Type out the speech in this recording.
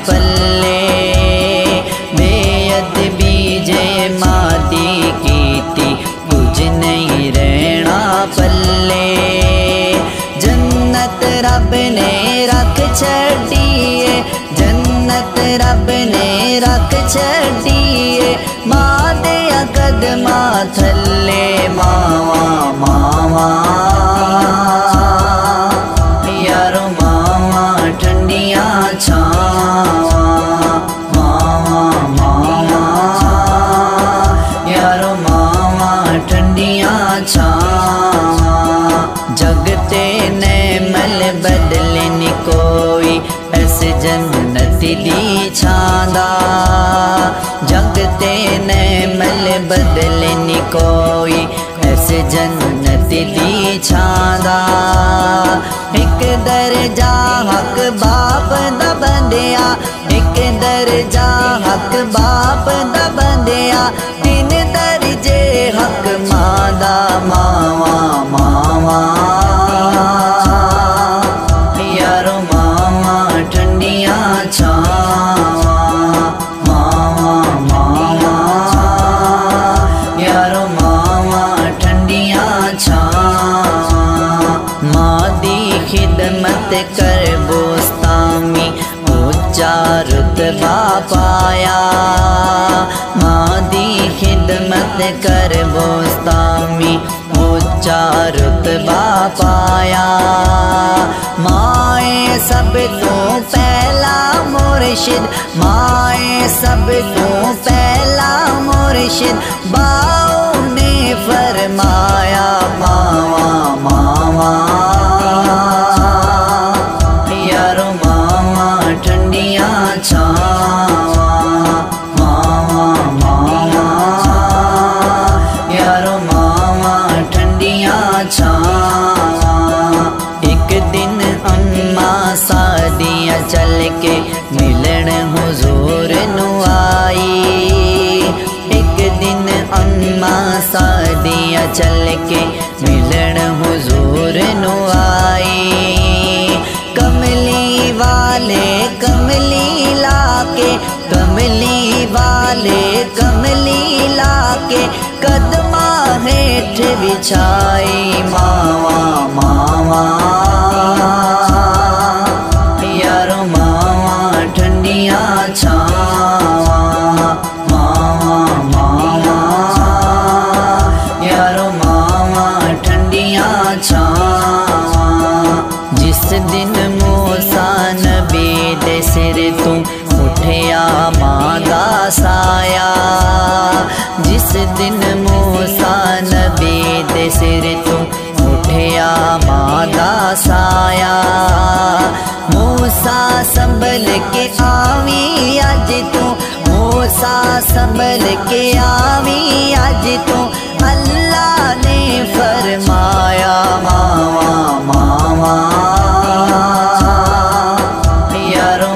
पल्ले बेअदबी जे मादी कीती कुछ नहीं रहना पल्ले। जन्नत रब ने रख छड़िए, जन्नत रब ने रख छड़िए मां दे कदमा थल्ले। मावा मावा यारो मावा ठंडिया छावा, मावा मावा यारो मावा ठंडिया छावा। जगते ने मल बदले नी कोई ऐस जन्नती दी छांदा। जगते ने मल बदले नी कोई ऐस जन्नती दी छांदा। एक दर्जा हक बाप दा बंदिया, एक दर्जा हक बाप दा बंदिया, तीन दर्जे हक मां दा। मावा मावा यारो मावा ठंडिया छावा, मावा मावा यारो मावा ठंडिया छावा। मां दी खिदमत कर बोस्तामी ऊंचा रुतबा पाया। मां दी खिदमत कर बोस्तामी ऊंचा रुतबा पाया। माए सब तो पहला मुर्शिद, माए सब तो पहला मुर्शिद, बाओ ने फरमाया। मावा मावा यारो मावा ठंडिया छावा, मावा मावा यारो मावा ठंडिया छावा। एक दिन अम्मा सादिया चल के मिलन हुजूर नु आई। एक दिन अम्मा सादिया चल के मिलन हुजूर नु आई। कमली वाले कमली लाके, कमली वाले कमली लाके कदमा हेठ बिछाई। मावा मावा यारो मावा ठंडिया छावा, मावा मावा यारो मावा ठंडिया छावा। जिस दिन मूसा नबी दे सिर तू उठया मां दा साया। जिस दिन मूसा नबी दे सिर तू उठया मां दा साया। मूसा संभल के आवी अज तू, मूसा संभल के आवी अज तू, अल्लाह ने फरमाया। मावा मावा यारो